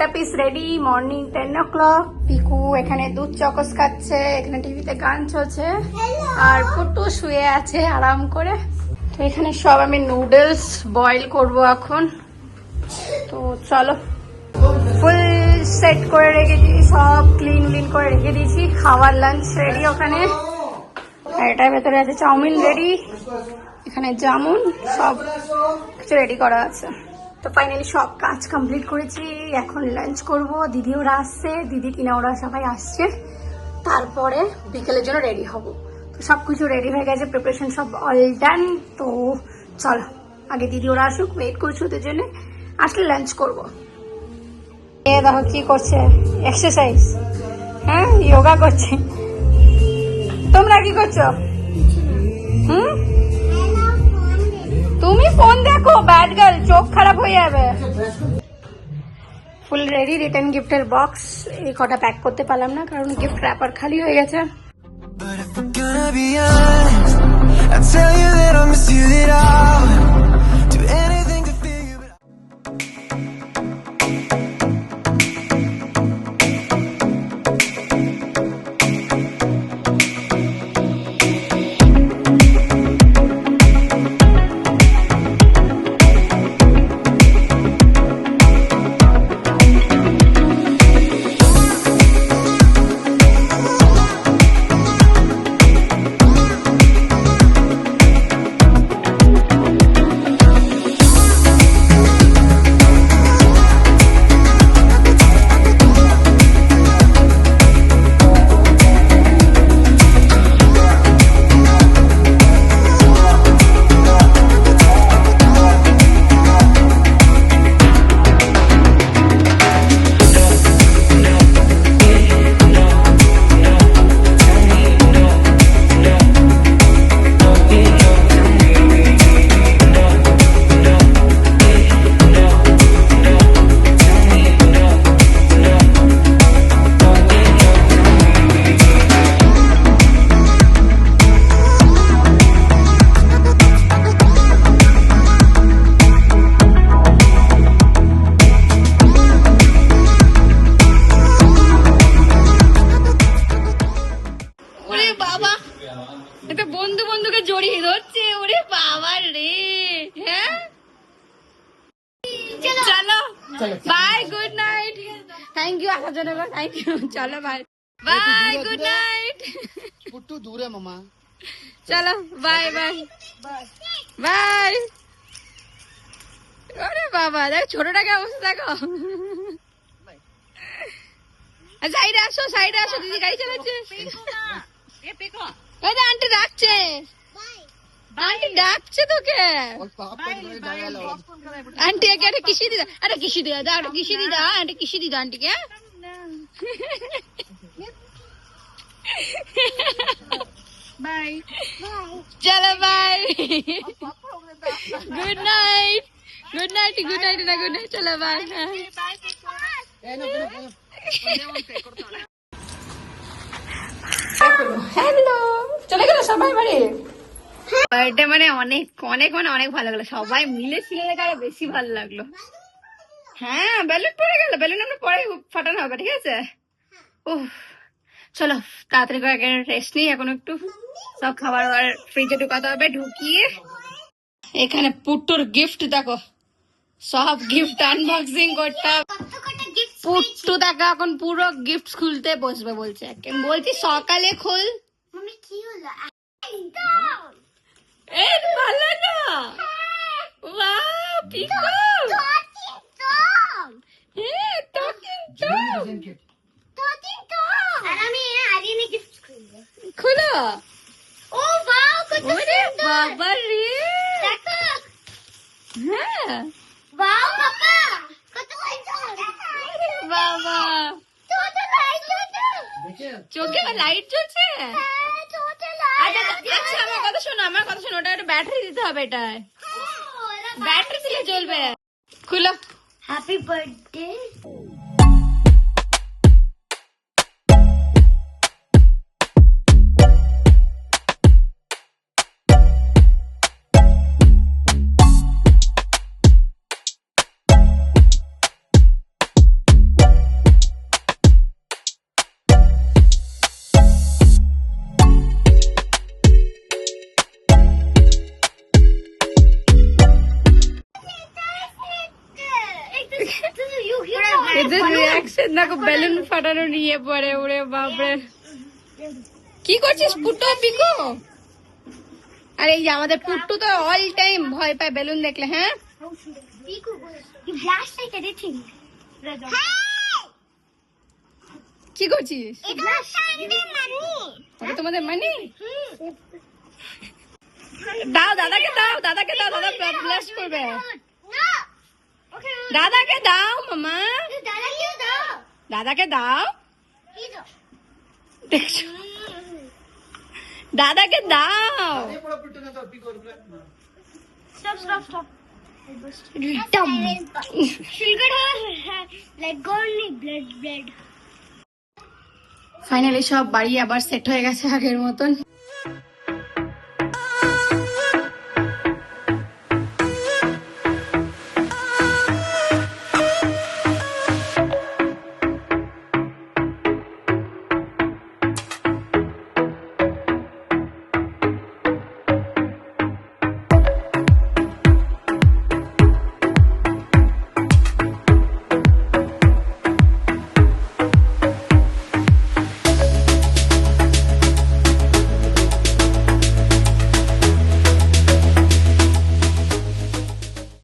Getup is ready. Morning 10 o'clock। Piku এখানে দুধ chalks খাচ্ছে, এখানে টিভিতে গান চলছে, আর পুটু শুয়ে আছে আরাম করে। তো এখানে সব আমি নুডলস বয়েল করব এখন। তো চলো, ফুল সেট করে রেখে দিয়েছি, সব ক্লিন করে রেখে দিয়েছি। খাওয়ার লাঞ্চ রেডি ওখানে, আর এটার ভেতরে আছে চাউমিন রেডি, এখানে জামুন, সব কিছু রেডি করা আছে। তো ফাইনালি সব কাজ কমপ্লিট করেছি, এখন লাঞ্চ করব। দিদি ওরা আসছে, দিদি টিনা ওরা সবাই আসছে, তারপরে বিকেলের জন্য রেডি হব। তো সব কিছু রেডি হয়ে গেছে, প্রিপারেশন সব অল ডান। তো চলো আগে দিদি ওরা আসুক, ওয়েট করছি ওদের জন্য, আসলে লাঞ্চ করব। এ দেখো কি করছে, এক্সারসাইজ, হ্যাঁ যোগা করছে। তোমরা কি করছো? তুমি ফোন দেখো, ব্যাড গার্ল, চোখ খারাপ হয়ে যাবে। ফুল রেডি, রিটার্ন গিফটের বক্স এই কটা প্যাক করতে পারলাম না, কারণ গিফট র্যাপার খালি হয়ে গেছে। বন্ধু বন্ধুকে জড়িয়ে ধরছে, ওরে বাবা রে। হ্যাঁ চলো bye, good night, thank you আসার জন্য, থ্যাংক ইউ। চলো bye bye, good night. Puttu দূরে মামা, চলো বাই বাই বাই। ওরে বাবা দেখো ছোটটাকে অবস্থা দেখো। সাইডে আসো, সাইডে আসো, দিদি গাড়ি চালাচ্ছে। আন্টি ডাকছে, আন্টি ডাকছে তোকে। আন্টি একে একটা কিসি দিদা, আরে কিসি দিদা, একটা কিসি দিদা, একটা কিসি দিদা আন্টিকে। বাই, চলো bye, good night, good night, good night না, গুড নাইট, চলো বাই। হ্যালো, চলে গেল সবাই বাড়ি। বার্থডে মানে অনেক অনেক মানে অনেক ভালো লাগলো, সবাই মিলে ছিল, আরো বেশি ভালো লাগলো। হ্যাঁ বেলুন পড়ে গেল, বেলুন আমরা পরে ফাটানো হবে, ঠিক আছে। উহ চলো তাড়াতাড়ি করে রেস্ট নিই, এখন একটু সব খাবার ফ্রিজে ঢুকাতে হবে, ঢুকিয়ে এখানে পুট্টুর গিফট দেখো, সব গিফট আনবক্সিং করতে হবে। পুট্টু দেখো এখন পুরো গিফট খুলতে বসবে বলছে, বলছি সকালে খোল। ভালো না, খুলো। ও বাবা রে, হ্যাঁ বাবা চোখে লাইট জ্বলছে। আচ্ছা আমার কথা শোনো, আমার কথা শোনো, ওটা একটা ব্যাটারি দিতে হবে, এটায় ব্যাটারি দিলে চলবে। খুলো। Happy birthday. দেখছেন দেখো বেলুন ফাটানো নিয়ে পড়ে, ওরে বাপরে। কি করছিস পুট্টু পিকু? আর এই যে আমাদের পুট্টু তো অল টাইম ভয় পায় বেলুন দেখলে। হ্যাঁ কি করছিস? ওটা তোমাদের মানি? দাও দাদাকে, দাও দাদাকে, দাও দাদা ব্লাস্ট করবে। দাদাকে দাও মামা, দাদাকে দাও। দেখছো, দাদাকে দাও। ফাইনালি সব বাড়ি আবার সেট হয়ে গেছে আগের মতন।